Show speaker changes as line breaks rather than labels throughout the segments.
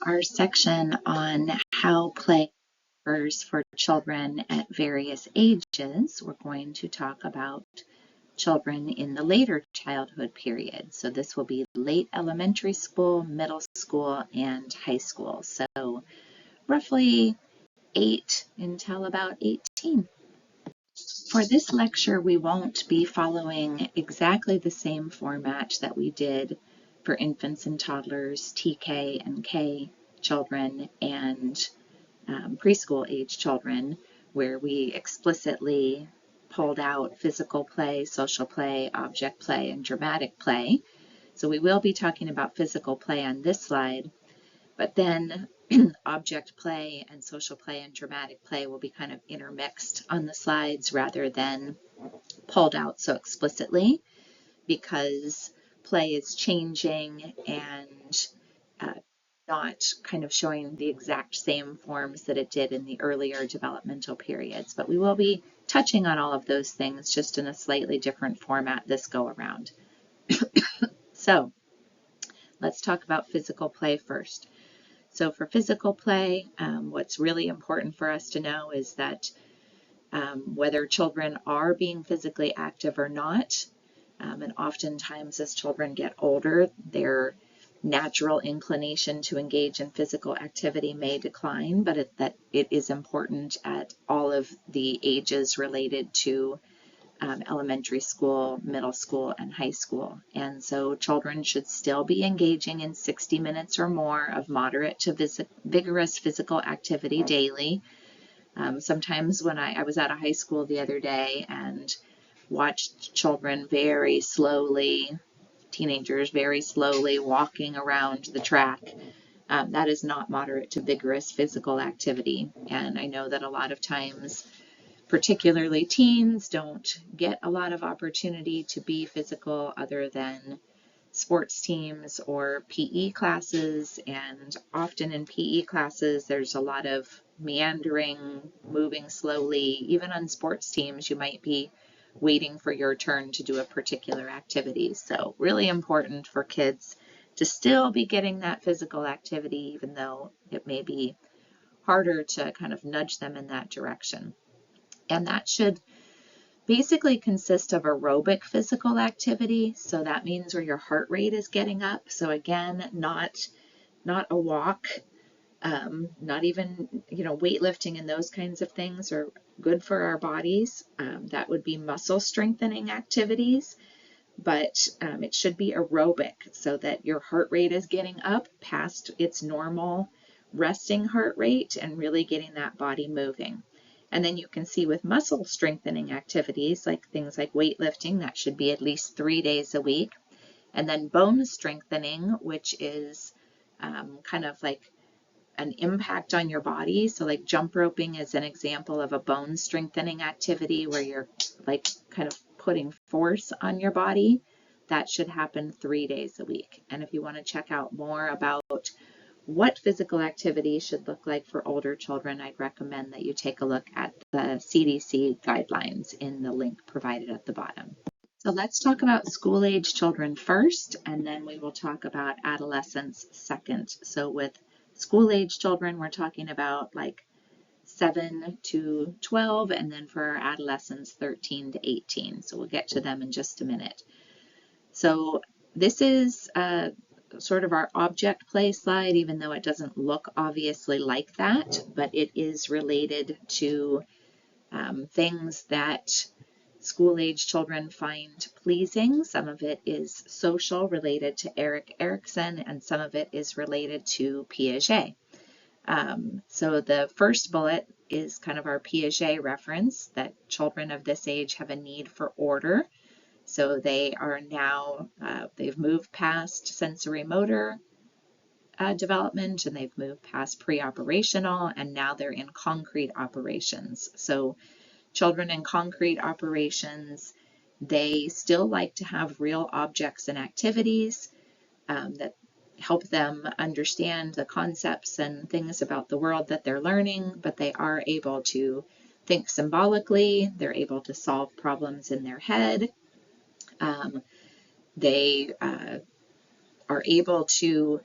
Our section on how play occurs for children at various ages. We're going to talk about children in the later childhood period. So this will be late elementary school, middle school, and high school. So roughly 8 until about 18. For this lecture, we won't be following exactly the same format that we did for infants and toddlers, TK and K children, and preschool age children, where we explicitly pulled out physical play, social play, object play, and dramatic play. So we will be talking about physical play on this slide, but then object play and social play and dramatic play will be kind of intermixed on the slides rather than pulled out so explicitly, because play is changing and not kind of showing the exact same forms that it did in the earlier developmental periods. But we will be touching on all of those things just in a slightly different format this go around. So let's talk about physical play first. So for physical play, what's really important for us to know is that whether children are being physically active or not, and oftentimes as children get older, their natural inclination to engage in physical activity may decline, but it is important at all of the ages related to elementary school, middle school, and high school. And so children should still be engaging in 60 minutes or more of moderate to vigorous physical activity daily. Sometimes when I was at a high school the other day and watched children very slowly, teenagers very slowly walking around the track, that is not moderate to vigorous physical activity. And I know that a lot of times, particularly teens, don't get a lot of opportunity to be physical other than sports teams or PE classes, and often in PE classes there's a lot of meandering, moving slowly. Even on sports teams you might be waiting for your turn to do a particular activity. So really important for kids to still be getting that physical activity, even though it may be harder to kind of nudge them in that direction. And that should basically consist of aerobic physical activity. So that means where your heart rate is getting up. So again, not a walk, not even, weightlifting and those kinds of things are good for our bodies. That would be muscle strengthening activities, but it should be aerobic so that your heart rate is getting up past its normal resting heart rate and really getting that body moving. And then you can see with muscle strengthening activities, like things like weightlifting, that should be at least 3 days a week. And then bone strengthening, which is kind of like an impact on your body. So like jump roping is an example of a bone strengthening activity where you're like kind of putting force on your body. That should happen 3 days a week. And if you want to check out more about what physical activity should look like for older children, I'd recommend that you take a look at the CDC guidelines in the link provided at the bottom. So let's talk about school-age children first, and then we will talk about adolescents second. So with school-age children, we're talking about like 7 to 12, and then for our adolescents, 13 to 18. So we'll get to them in just a minute. So this is sort of our object play slide, even though it doesn't look obviously like that, but it is related to things that school-age children find pleasing. Some of it is social, related to Erik Erikson, and some of it is related to Piaget. So the first bullet is kind of our Piaget reference, that children of this age have a need for order. So they are now, they've moved past sensory motor development, and they've moved past pre-operational, and now they're in concrete operations. So children in concrete operations, they still like to have real objects and activities that help them understand the concepts and things about the world that they're learning, but they are able to think symbolically. They're able to solve problems in their head. They are able to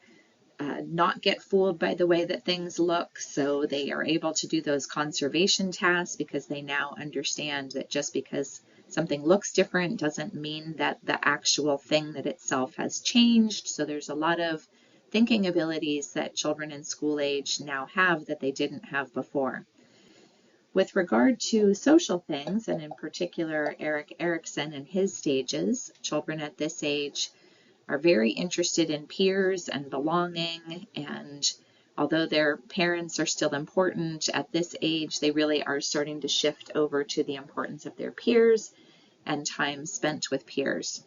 not get fooled by the way that things look. So they are able to do those conservation tasks because they now understand that just because something looks different doesn't mean that the actual thing that itself has changed. So there's a lot of thinking abilities that children in school age now have that they didn't have before. With regard to social things, and in particular Erik Erikson and his stages, children at this age are very interested in peers and belonging, and although their parents are still important at this age, they really are starting to shift over to the importance of their peers and time spent with peers.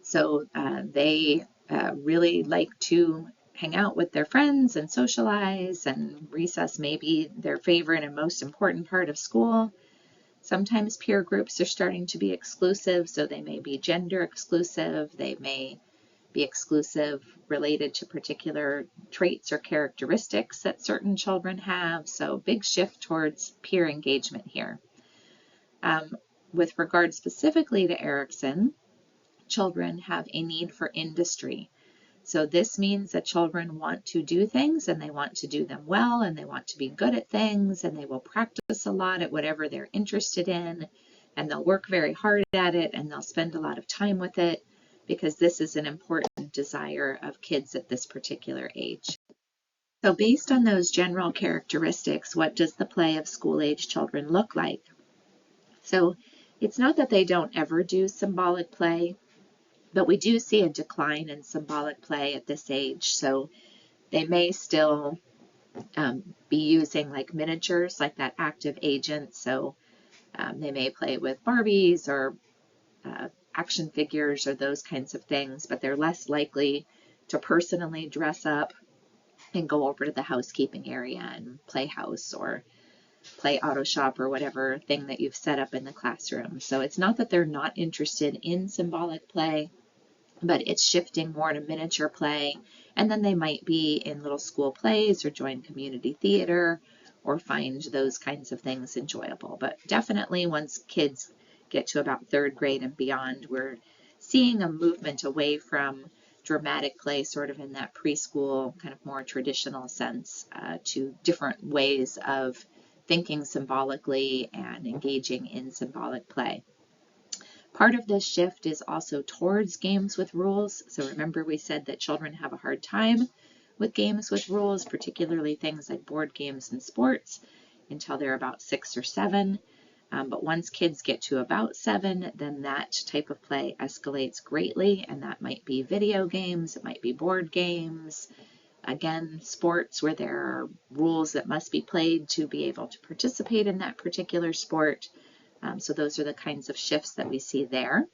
So they really like to hang out with their friends and socialize, and recess may be their favorite and most important part of school. Sometimes peer groups are starting to be exclusive, so they may be gender exclusive, they may be exclusive related to particular traits or characteristics that certain children have, so big shift towards peer engagement here. With regard specifically to Erikson, children have a need for industry. So this means that children want to do things and they want to do them well and they want to be good at things and they will practice a lot at whatever they're interested in and they'll work very hard at it and they'll spend a lot of time with it because this is an important desire of kids at this particular age. So based on those general characteristics, what does the play of school-age children look like? So it's not that they don't ever do symbolic play, but we do see a decline in symbolic play at this age. So they may still be using like miniatures, like that active agent. So they may play with Barbies or action figures or those kinds of things, but they're less likely to personally dress up and go over to the housekeeping area and play house or play auto shop or whatever thing that you've set up in the classroom. So it's not that they're not interested in symbolic play, but it's shifting more to miniature play, and then they might be in little school plays or join community theater or find those kinds of things enjoyable. But definitely once kids get to about third grade and beyond, we're seeing a movement away from dramatic play sort of in that preschool kind of more traditional sense to different ways of thinking symbolically and engaging in symbolic play. Part of this shift is also towards games with rules. So remember we said that children have a hard time with games with rules, particularly things like board games and sports, until they're about 6 or 7. But once kids get to about 7, then that type of play escalates greatly, and that might be video games, it might be board games, again, sports where there are rules that must be played to be able to participate in that particular sport. So those are the kinds of shifts that we see there.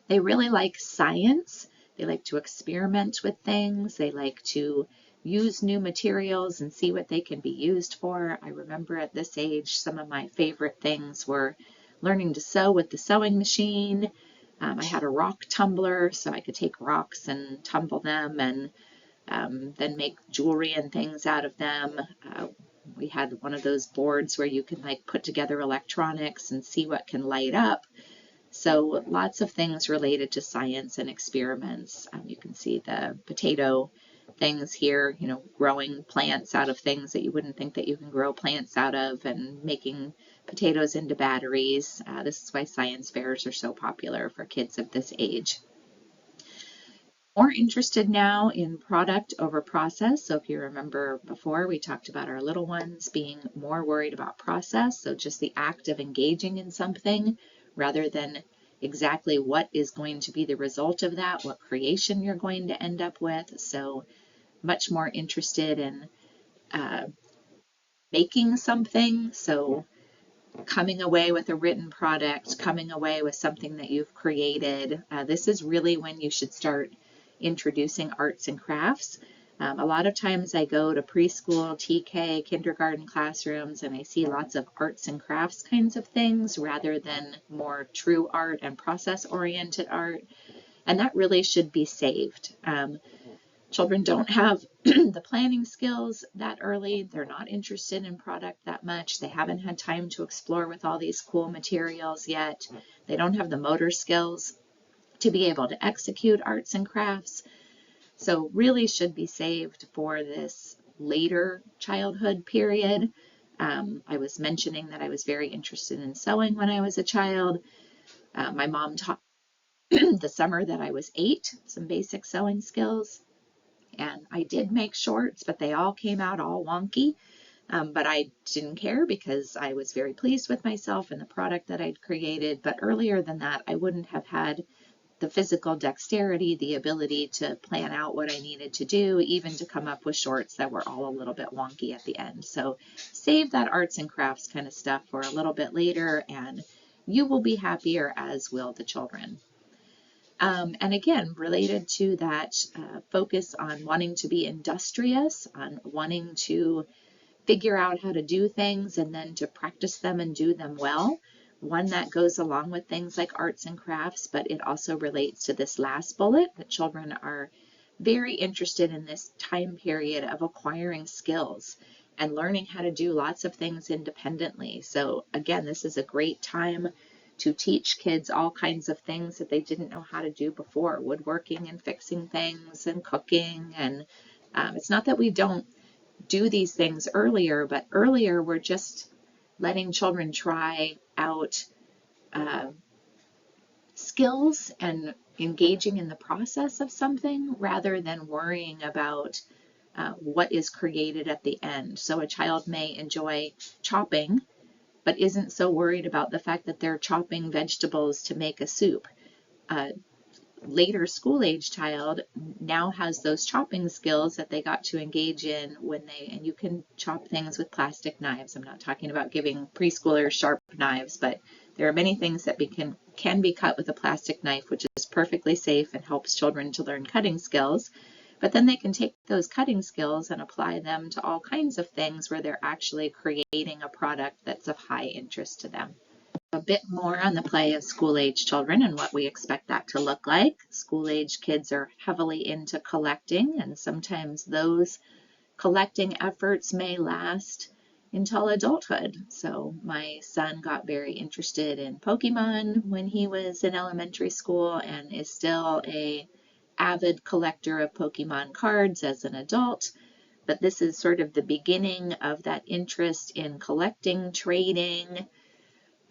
They really like science. They like to experiment with things. They like to use new materials and see what they can be used for. I remember at this age, some of my favorite things were learning to sew with the sewing machine. I had a rock tumbler, so I could take rocks and tumble them and then make jewelry and things out of them. We had one of those boards where you can like put together electronics and see what can light up. So lots of things related to science and experiments. You can see the potato things here, you know, growing plants out of things that you wouldn't think that you can grow plants out of and making potatoes into batteries. This is why science fairs are so popular for kids of this age. More interested now in product over process. So if you remember before, we talked about our little ones being more worried about process. So just the act of engaging in something rather than exactly what is going to be the result of that, what creation you're going to end up with. So much more interested in making something. So coming away with a written product, coming away with something that you've created. This is really when you should start introducing arts and crafts. A lot of times I go to preschool, TK, kindergarten classrooms, and I see lots of arts and crafts kinds of things rather than more true art and process-oriented art, and that really should be saved. Children don't have the planning skills that early. They're not interested in product that much. They haven't had time to explore with all these cool materials yet. They don't have the motor skills to be able to execute arts and crafts. So really should be saved for this later childhood period. I was mentioning that I was very interested in sewing when I was a child. My mom taught the summer that I was 8 some basic sewing skills, and I did make shorts, but they all came out all wonky. But I didn't care because I was very pleased with myself and the product that I'd created. But earlier than that, I wouldn't have had the physical dexterity, the ability to plan out what I needed to do, even to come up with shorts that were all a little bit wonky at the end. So save that arts and crafts kind of stuff for a little bit later, and you will be happier, as will the children. And again, related to that focus on wanting to be industrious, on wanting to figure out how to do things and then to practice them and do them well. One that goes along with things like arts and crafts, but it also relates to this last bullet, that children are very interested in this time period of acquiring skills and learning how to do lots of things independently. So again, this is a great time to teach kids all kinds of things that they didn't know how to do before, woodworking and fixing things and cooking. And it's not that we don't do these things earlier, but earlier we're just letting children try out skills and engaging in the process of something rather than worrying about what is created at the end. So a child may enjoy chopping, but isn't so worried about the fact that they're chopping vegetables to make a soup. Later school age child now has those chopping skills that they got to engage in and you can chop things with plastic knives. I'm not talking about giving preschoolers sharp knives, but there are many things that can be cut with a plastic knife, which is perfectly safe and helps children to learn cutting skills. But then they can take those cutting skills and apply them to all kinds of things where they're actually creating a product that's of high interest to them. A bit more on the play of school-age children and what we expect that to look like. School-age kids are heavily into collecting, and sometimes those collecting efforts may last until adulthood. So my son got very interested in Pokemon when he was in elementary school and is still an avid collector of Pokemon cards as an adult. But this is sort of the beginning of that interest in collecting, trading,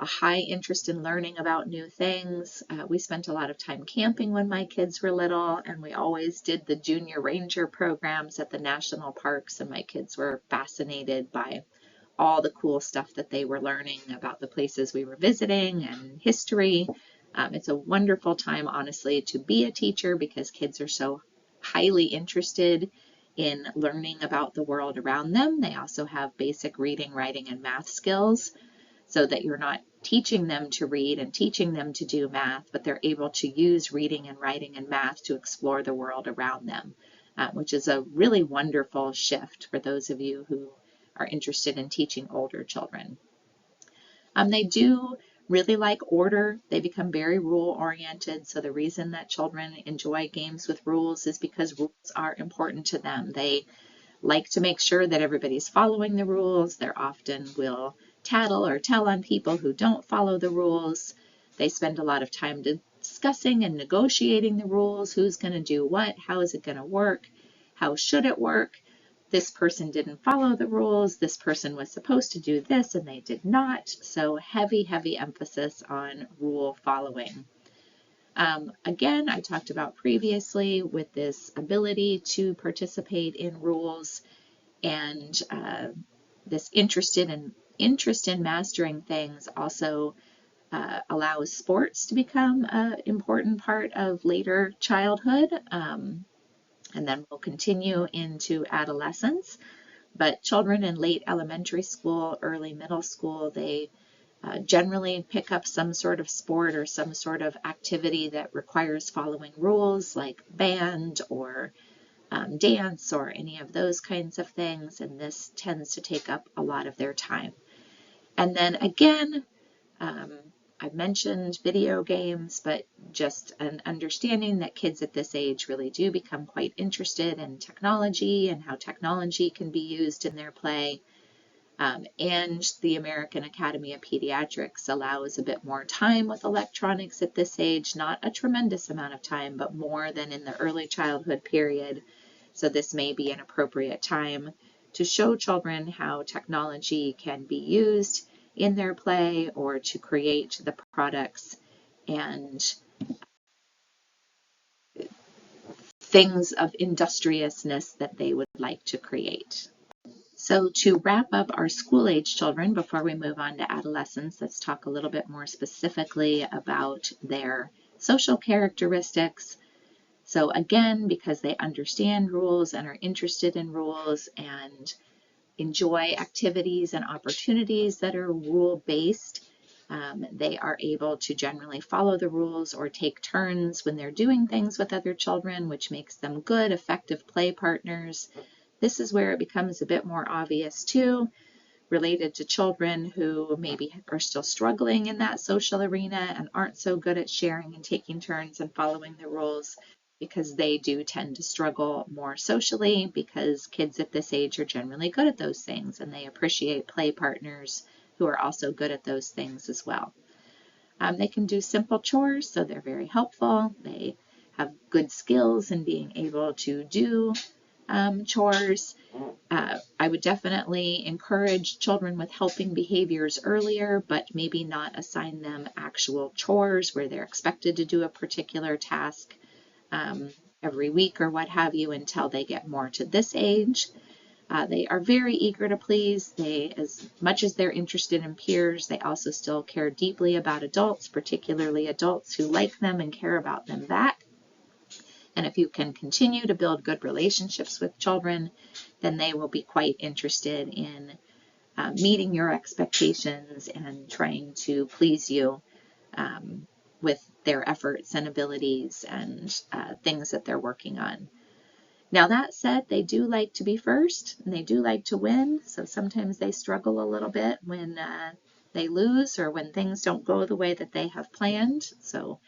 a high interest in learning about new things. We spent a lot of time camping when my kids were little, and we always did the junior ranger programs at the national parks, and my kids were fascinated by all the cool stuff that they were learning about the places we were visiting and history. It's a wonderful time, honestly, to be a teacher because kids are so highly interested in learning about the world around them. They also have basic reading, writing, and math skills, so that you're not teaching them to read and teaching them to do math, but they're able to use reading and writing and math to explore the world around them, which is a really wonderful shift for those of you who are interested in teaching older children. They do really like order. They become very rule-oriented, so the reason that children enjoy games with rules is because rules are important to them. They like to make sure that everybody's following the rules. They often will tattle or tell on people who don't follow the rules. They spend a lot of time discussing and negotiating the rules. Who's going to do what? How is it going to work? How should it work? This person didn't follow the rules. This person was supposed to do this and they did not. So heavy, heavy emphasis on rule following. Again, I talked about previously with this ability to participate in rules and this interest in mastering things also allows sports to become an important part of later childhood, and then we'll continue into adolescence. But children in late elementary school, early middle school, they generally pick up some sort of sport or some sort of activity that requires following rules, like band or dance or any of those kinds of things, and this tends to take up a lot of their time. And then again, I mentioned video games, but just an understanding that kids at this age really do become quite interested in technology and how technology can be used in their play. And the American Academy of Pediatrics allows a bit more time with electronics at this age, not a tremendous amount of time, but more than in the early childhood period. So this may be an appropriate time to show children how technology can be used in their play or to create the products and things of industriousness that they would like to create. So to wrap up our school-age children before we move on to adolescence, let's talk a little bit more specifically about their social characteristics. So again, because they understand rules and are interested in rules and enjoy activities and opportunities that are rule-based, they are able to generally follow the rules or take turns when they're doing things with other children, which makes them good, effective play partners. This is where it becomes a bit more obvious too, related to children who maybe are still struggling in that social arena and aren't so good at sharing and taking turns and following the rules, because they do tend to struggle more socially, because kids at this age are generally good at those things and they appreciate play partners who are also good at those things as well. They can do simple chores, so they're very helpful. They have good skills in being able to do chores. I would definitely encourage children with helping behaviors earlier, but maybe not assign them actual chores where they're expected to do a particular task every week or what have you until they get more to this age. They are very eager to please. As much as they're interested in peers, they also still care deeply about adults, particularly adults who like them and care about them back. And if you can continue to build good relationships with children, then they will be quite interested in meeting your expectations and trying to please you with their efforts and abilities and things that they're working on. Now, that said, they do like to be first and they do like to win. So sometimes they struggle a little bit when they lose or when things don't go the way that they have planned. So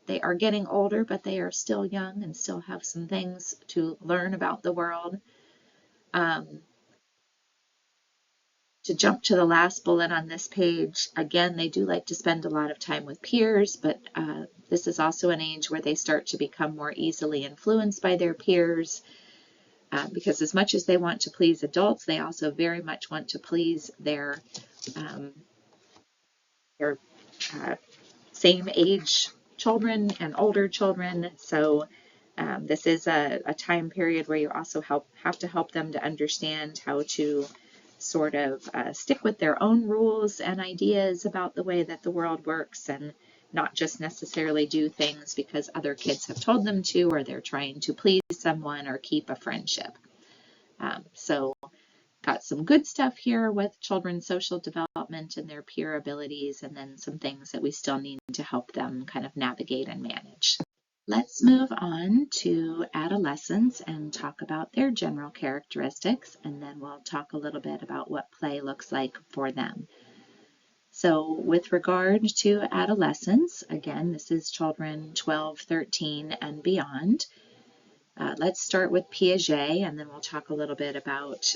they are getting older, but they are still young and still have some things to learn about the world. To jump to the last bullet on this page, again, they do like to spend a lot of time with peers, but this is also an age where they start to become more easily influenced by their peers, because as much as they want to please adults, they also very much want to please their same age children and older children. So this is a time period where you also have to help them to understand how to sort of stick with their own rules and ideas about the way that the world works, and not just necessarily do things because other kids have told them to, or they're trying to please someone or keep a friendship. So got some good stuff here with children's social development and their peer abilities, and then some things that we still need to help them kind of navigate and manage. Let's move on to adolescents and talk about their general characteristics, and then we'll talk a little bit about what play looks like for them. So with regard to adolescents, again, this is children 12, 13, and beyond. Let's start with Piaget, and then we'll talk a little bit about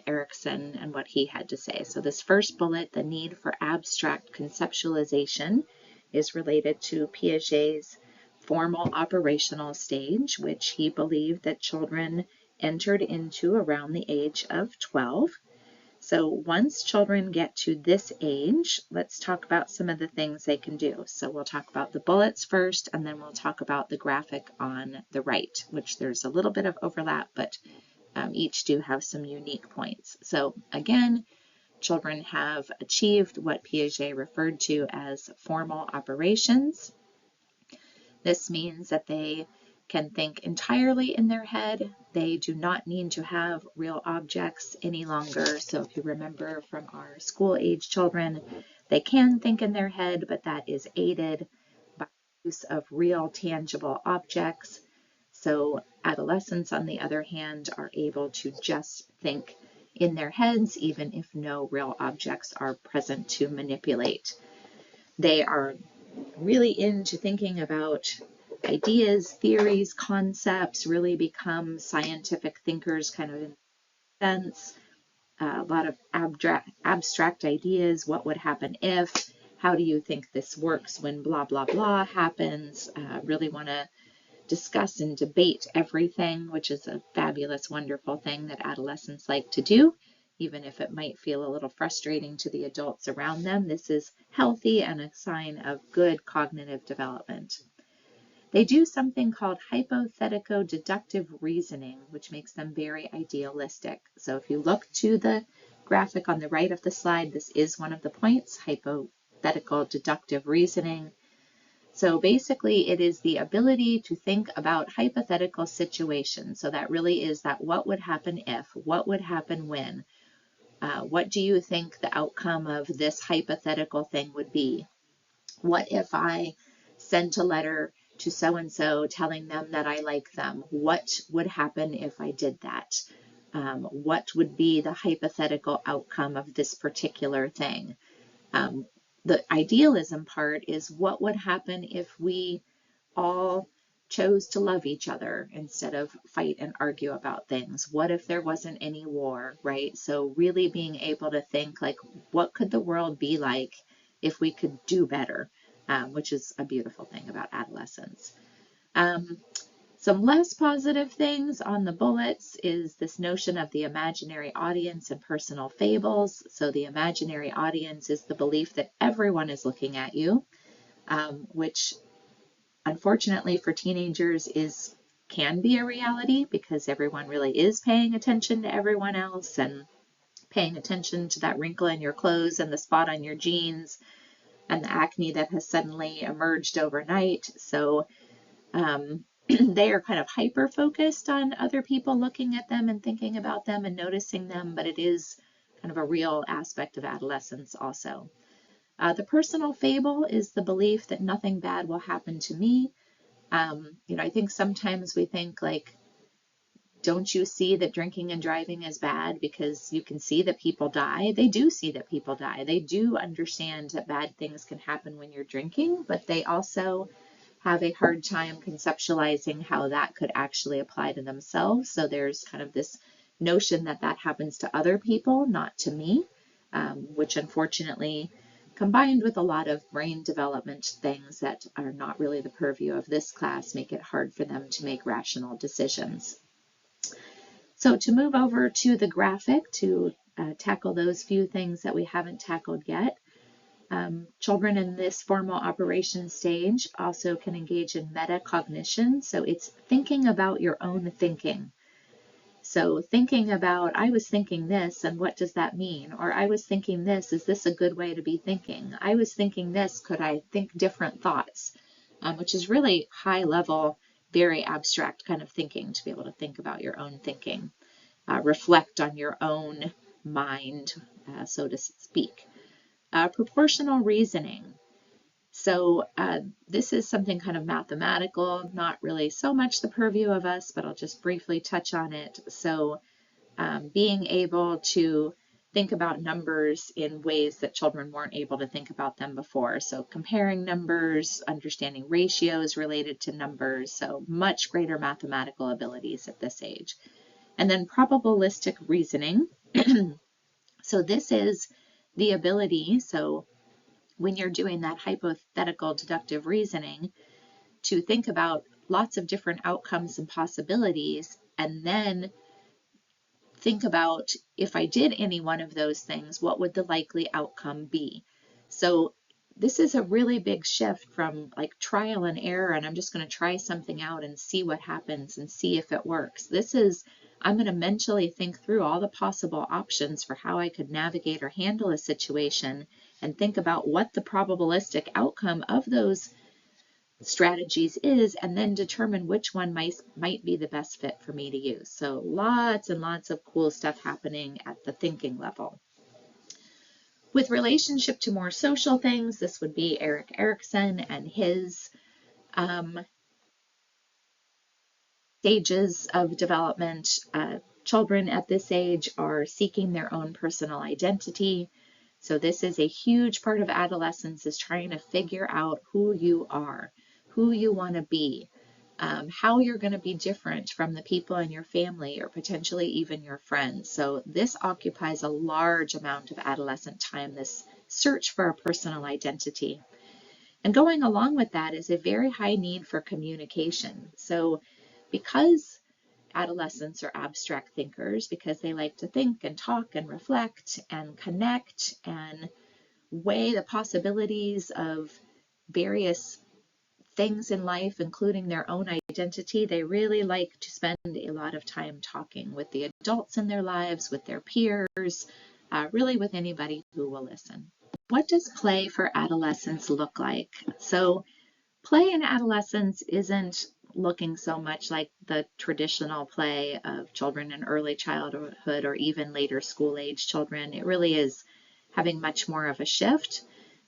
Erikson and what he had to say. So this first bullet, the need for abstract conceptualization, is related to Piaget's formal operational stage, which he believed that children entered into around the age of 12. So once children get to this age, let's talk about some of the things they can do. So we'll talk about the bullets first, and then we'll talk about the graphic on the right, which there's a little bit of overlap, but each do have some unique points. So again, children have achieved what Piaget referred to as formal operations. This means that they can think entirely in their head. They do not need to have real objects any longer. So if you remember from our school-age children, they can think in their head, but that is aided by use of real tangible objects. So adolescents, on the other hand, are able to just think in their heads, even if no real objects are present to manipulate. They are really into thinking about ideas, theories, concepts, really become scientific thinkers kind of in a sense. a lot of abstract ideas. What would happen if? How do you think this works when blah, blah, blah happens? Really want to discuss and debate everything, which is a fabulous, wonderful thing that adolescents like to do, even if it might feel a little frustrating to the adults around them. This is healthy and a sign of good cognitive development. They do something called hypothetico-deductive reasoning, which makes them very idealistic. So if you look to the graphic on the right of the slide, this is one of the points, hypothetical-deductive reasoning. So basically, it is the ability to think about hypothetical situations. So that really is that what would happen if, what would happen when, what do you think the outcome of this hypothetical thing would be? What if I sent a letter to so-and-so telling them that I like them? What would happen if I did that? What would be the hypothetical outcome of this particular thing? The idealism part is what would happen if we all chose to love each other instead of fight and argue about things? What if there wasn't any war, right? So really being able to think like, what could the world be like if we could do better, which is a beautiful thing about adolescence. Some less positive things on the bullets is this notion of the imaginary audience and personal fables. So the imaginary audience is the belief that everyone is looking at you, which unfortunately for teenagers can be a reality because everyone really is paying attention to everyone else and paying attention to that wrinkle in your clothes and the spot on your jeans and the acne that has suddenly emerged overnight. So they are kind of hyper focused on other people looking at them and thinking about them and noticing them, but it is kind of a real aspect of adolescence also. The personal fable is the belief that nothing bad will happen to me. I think sometimes we think like, don't you see that drinking and driving is bad because you can see that people die? They do see that people die. They do understand that bad things can happen when you're drinking, but they also have a hard time conceptualizing how that could actually apply to themselves. So there's kind of this notion that that happens to other people, not to me, which unfortunately, combined with a lot of brain development things that are not really the purview of this class, make it hard for them to make rational decisions. So to move over to the graphic to tackle those few things that we haven't tackled yet, children in this formal operation stage also can engage in metacognition. So it's thinking about your own thinking. So thinking about, I was thinking this, and what does that mean? Or I was thinking this, is this a good way to be thinking? I was thinking this, could I think different thoughts? Which is really high level, very abstract kind of thinking, to be able to think about your own thinking. Reflect on your own mind, so to speak. Proportional reasoning. So this is something kind of mathematical, not really so much the purview of us, but I'll just briefly touch on it. So being able to think about numbers in ways that children weren't able to think about them before. So comparing numbers, understanding ratios related to numbers, so much greater mathematical abilities at this age. And then probabilistic reasoning. So this is the ability, so when you're doing that hypothetical deductive reasoning, to think about lots of different outcomes and possibilities, and then think about if I did any one of those things, what would the likely outcome be? So this is a really big shift from like trial and error, and I'm just going to try something out and see what happens and see if it works. This is, I'm going to mentally think through all the possible options for how I could navigate or handle a situation and think about what the probabilistic outcome of those strategies is, and then determine which one might be the best fit for me to use. So lots and lots of cool stuff happening at the thinking level. With relationship to more social things, this would be Erik Erikson and his stages of development. Children at this age are seeking their own personal identity. So this is a huge part of adolescence, is trying to figure out who you are, who you want to be. how you're going to be different from the people in your family or potentially even your friends. So this occupies a large amount of adolescent time, this search for a personal identity. And going along with that is a very high need for communication. So because adolescents are abstract thinkers, because they like to think and talk and reflect and connect and weigh the possibilities of various things in life, including their own identity, they really like to spend a lot of time talking with the adults in their lives, with their peers, really with anybody who will listen. What does play for adolescents look like? So play in adolescence isn't looking so much like the traditional play of children in early childhood or even later school age children. It really is having much more of a shift,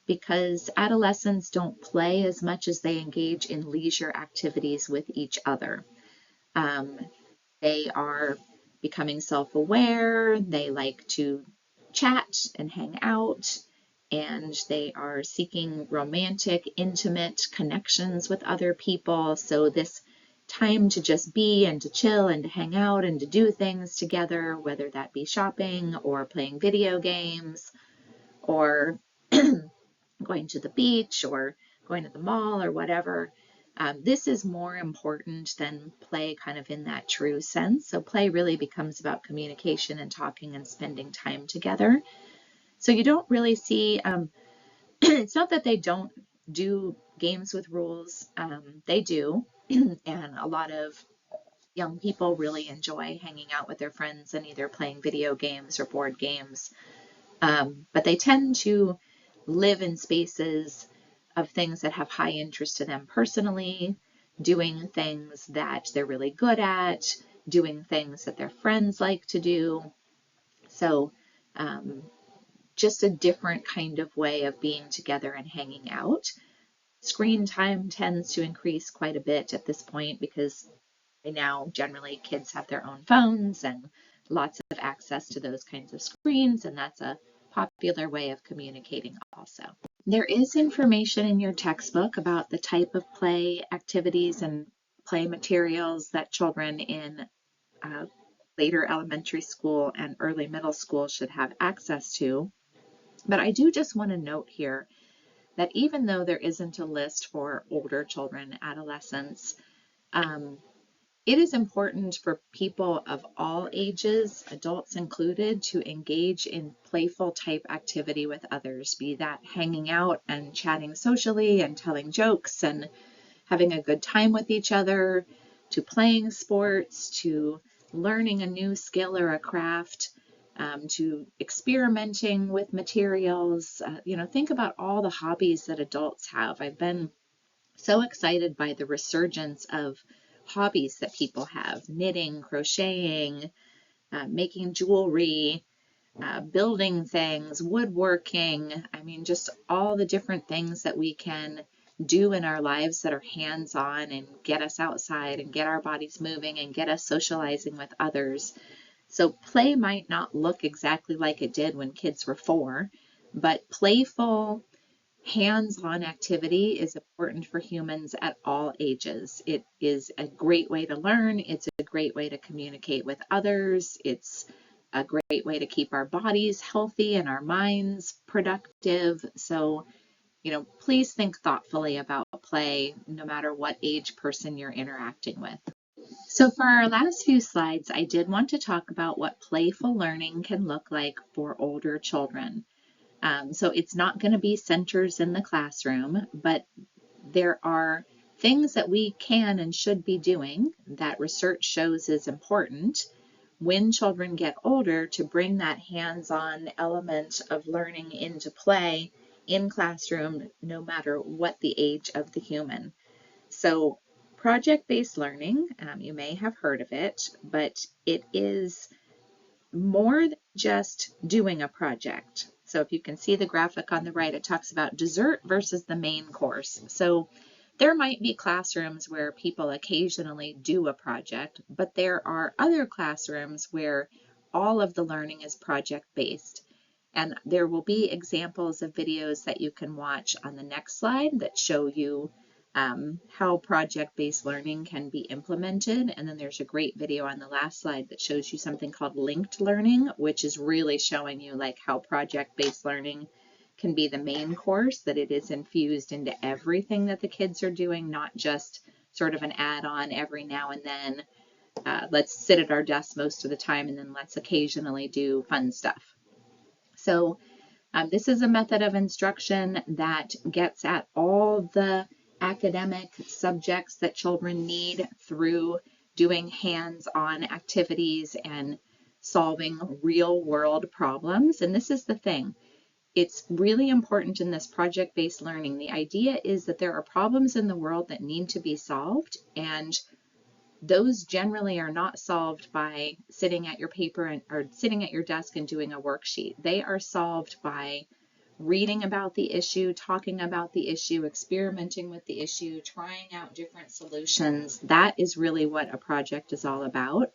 because adolescents don't play as much as they engage in leisure activities with each other. They are becoming self-aware, they like to chat and hang out, and they are seeking romantic, intimate connections with other people. So this time to just be and to chill and to hang out and to do things together, whether that be shopping or playing video games or going to the beach or going to the mall or whatever. This is more important than play kind of in that true sense. So play really becomes about communication and talking and spending time together. So you don't really see, it's not that they don't do games with rules. They do. And a lot of young people really enjoy hanging out with their friends and either playing video games or board games. But they tend to live in spaces of things that have high interest to them personally, doing things that they're really good at, doing things that their friends like to do. So just a different kind of way of being together and hanging out. Screen time tends to increase quite a bit at this point because right now generally kids have their own phones and lots of access to those kinds of screens, and that's a popular way of communicating also. There is information in your textbook about the type of play activities and play materials that children in later elementary school and early middle school should have access to. But I do just want to note here that even though there isn't a list for older children, adolescents, it is important for people of all ages, adults included, to engage in playful type activity with others, be that hanging out and chatting socially and telling jokes and having a good time with each other, to playing sports, to learning a new skill or a craft, to experimenting with materials. Think about all the hobbies that adults have. I've been so excited by the resurgence of hobbies that people have: knitting, crocheting, making jewelry, building things, woodworking. I mean, just all the different things that we can do in our lives that are hands-on and get us outside and get our bodies moving and get us socializing with others. So play might not look exactly like it did when kids were 4, but playful, hands-on activity is important for humans at all ages. It is a great way to learn. It's a great way to communicate with others. It's a great way to keep our bodies healthy and our minds productive. So, please think thoughtfully about play, no matter what age person you're interacting with. So for our last few slides, I did want to talk about what playful learning can look like for older children. So it's not going to be centers in the classroom, but there are things that we can and should be doing that research shows is important when children get older to bring that hands-on element of learning into play in classroom, no matter what the age of the human. So project-based learning, you may have heard of it, but it is more than just doing a project. So if you can see the graphic on the right, it talks about dessert versus the main course. So there might be classrooms where people occasionally do a project, but there are other classrooms where all of the learning is project-based. And there will be examples of videos that you can watch on the next slide that show you how project-based learning can be implemented. And then there's a great video on the last slide that shows you something called linked learning, which is really showing you like how project-based learning can be the main course, that it is infused into everything that the kids are doing, not just sort of an add-on every now and then. Let's sit at our desk most of the time and then let's occasionally do fun stuff. So this is a method of instruction that gets at all the academic subjects that children need through doing hands-on activities and solving real-world problems. And this is the thing. It's really important in this project-based learning. The idea is that there are problems in the world that need to be solved, and those generally are not solved by sitting at your paper or sitting at your desk and doing a worksheet. They are solved by reading about the issue, talking about the issue, experimenting with the issue, trying out different solutions. That is really what a project is all about.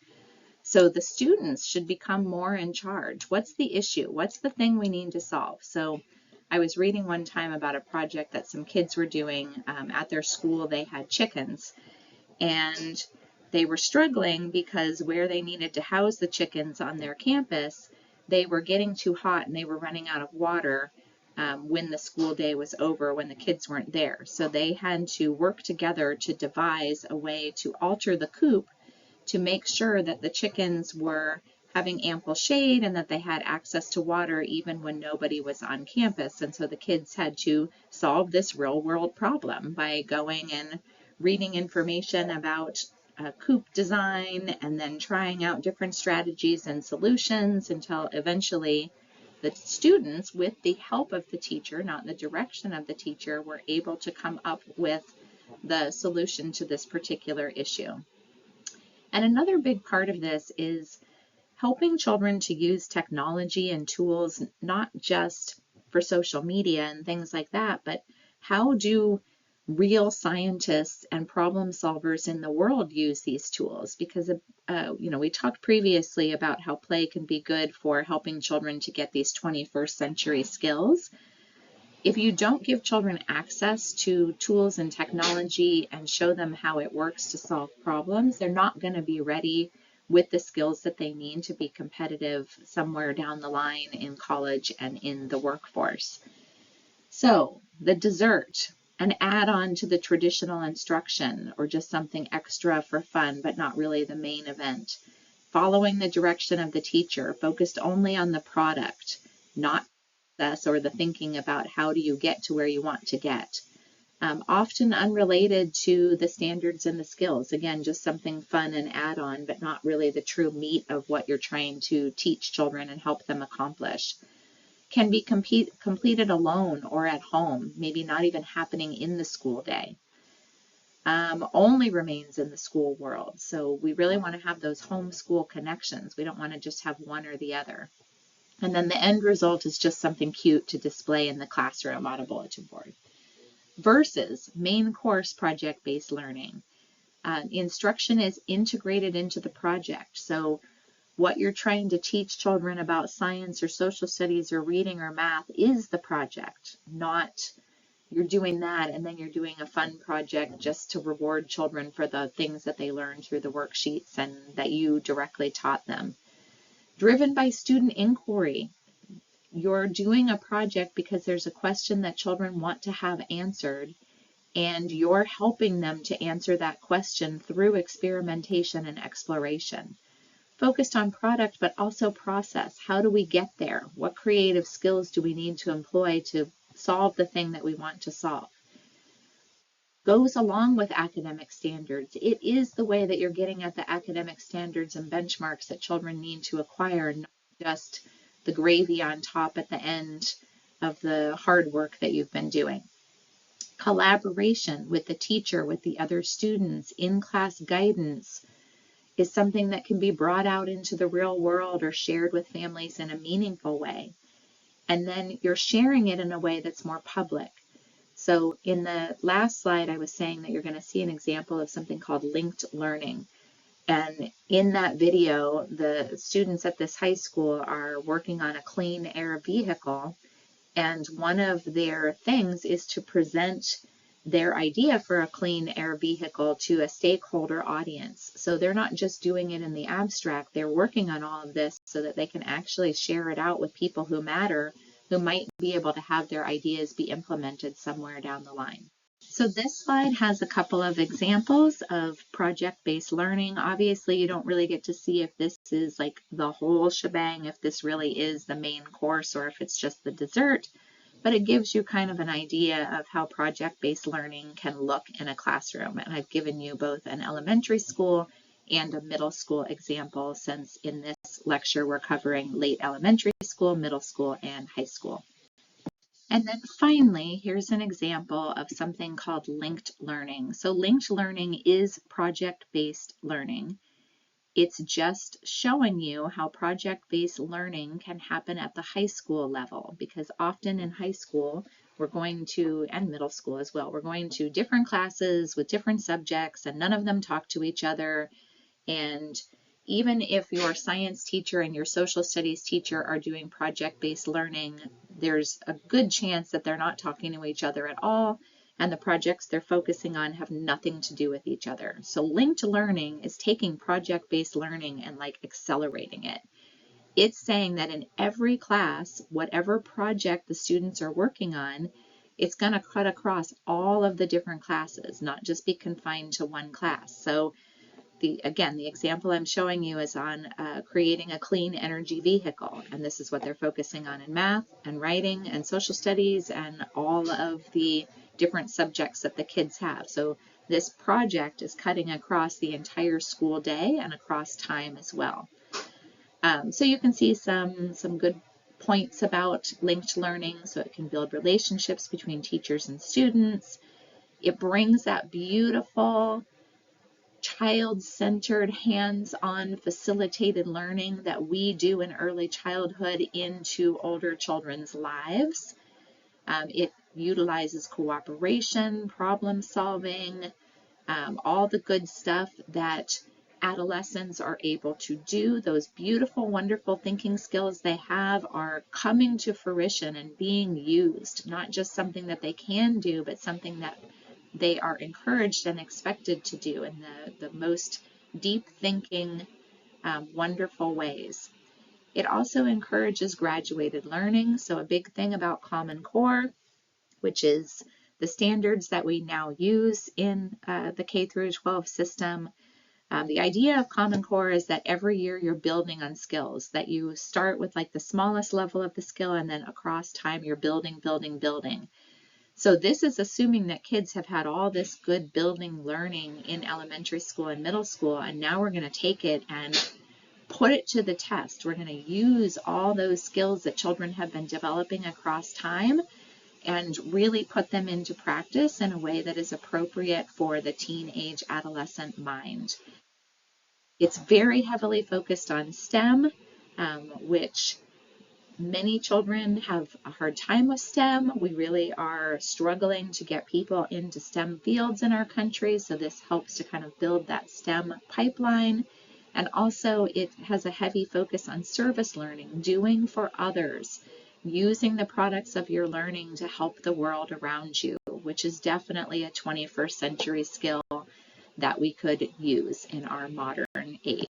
So the students should become more in charge. What's the issue? What's the thing we need to solve? So I was reading one time about a project that some kids were doing at their school. They had chickens, and they were struggling because where they needed to house the chickens on their campus, they were getting too hot and they were running out of water when the school day was over, when the kids weren't there. So they had to work together to devise a way to alter the coop to make sure that the chickens were having ample shade and that they had access to water even when nobody was on campus. And so the kids had to solve this real world problem by going and reading information about coop design and then trying out different strategies and solutions until eventually the students, with the help of the teacher, not the direction of the teacher, were able to come up with the solution to this particular issue. And another big part of this is helping children to use technology and tools, not just for social media and things like that, but how do real scientists and problem solvers in the world use these tools? Because we talked previously about how play can be good for helping children to get these 21st century skills. If you don't give children access to tools and technology and show them how it works to solve problems, they're not going to be ready with the skills that they need to be competitive somewhere down the line in college and in the workforce. So the dessert, an add-on to the traditional instruction, or just something extra for fun, but not really the main event. Following the direction of the teacher, focused only on the product, not process or the thinking about how do you get to where you want to get. Often unrelated to the standards and the skills. Again, just something fun and add-on, but not really the true meat of what you're trying to teach children and help them accomplish. Can be completed alone or at home, maybe not even happening in the school day. Only remains in the school world. So we really want to have those homeschool connections. We don't want to just have one or the other. And then the end result is just something cute to display in the classroom on a bulletin board. Versus main course project-based learning. Instruction is integrated into the project. So what you're trying to teach children about science or social studies or reading or math is the project, not you're doing that and then you're doing a fun project just to reward children for the things that they learned through the worksheets and that you directly taught them. Driven by student inquiry. You're doing a project because there's a question that children want to have answered, and you're helping them to answer that question through experimentation and exploration. Focused on product, but also process. How do we get there? What creative skills do we need to employ to solve the thing that we want to solve? Goes along with academic standards. It is the way that you're getting at the academic standards and benchmarks that children need to acquire, not just the gravy on top at the end of the hard work that you've been doing. Collaboration with the teacher, with the other students, in-class guidance is something that can be brought out into the real world or shared with families in a meaningful way. And then you're sharing it in a way that's more public. So in the last slide, I was saying that you're going to see an example of something called linked learning. And in that video, the students at this high school are working on a clean air vehicle. And one of their things is to present their idea for a clean air vehicle to a stakeholder audience. So they're not just doing it in the abstract, they're working on all of this so that they can actually share it out with people who matter, who might be able to have their ideas be implemented somewhere down the line. So this slide has a couple of examples of project-based learning. Obviously, you don't really get to see if this is like the whole shebang, if this really is the main course or if it's just the dessert, but it gives you kind of an idea of how project-based learning can look in a classroom. And I've given you both an elementary school and a middle school example, since in this lecture we're covering late elementary school, middle school, and high school. And then finally, here's an example of something called linked learning. So linked learning is project-based learning. It's just showing you how project-based learning can happen at the high school level, because often in high school, we're going to, and middle school as well, we're going to different classes with different subjects and none of them talk to each other. And even if your science teacher and your social studies teacher are doing project-based learning, there's a good chance that they're not talking to each other at all, and the projects they're focusing on have nothing to do with each other. So linked learning is taking project-based learning and like accelerating it. It's saying that in every class, whatever project the students are working on, it's going to cut across all of the different classes, not just be confined to one class. So again, the example I'm showing you is on creating a clean energy vehicle, and this is what they're focusing on in math and writing and social studies and all of the different subjects that the kids have. So this project is cutting across the entire school day and across time as well. So you can see some good points about linked learning. So it can build relationships between teachers and students. It brings that beautiful child-centered, hands-on facilitated learning that we do in early childhood into older children's lives. It utilizes cooperation, problem solving, all the good stuff that adolescents are able to do. Those beautiful, wonderful thinking skills they have are coming to fruition and being used, not just something that they can do, but something that they are encouraged and expected to do in the most deep thinking, wonderful ways. It also encourages graduated learning. So a big thing about Common Core, which is the standards that we now use in the K through 12 system. The idea of Common Core is that every year you're building on skills, that you start with like the smallest level of the skill and then across time you're building. So this is assuming that kids have had all this good building learning in elementary school and middle school, and now we're going to take it and put it to the test. We're going to use all those skills that children have been developing across time and really put them into practice in a way that is appropriate for the teenage adolescent mind. It's very heavily focused on STEM, which many children have a hard time with STEM. We really are struggling to get people into STEM fields in our country, so this helps to kind of build that STEM pipeline. And also it has a heavy focus on service learning, doing for others, using the products of your learning to help the world around you, which is definitely a 21st century skill that we could use in our modern age.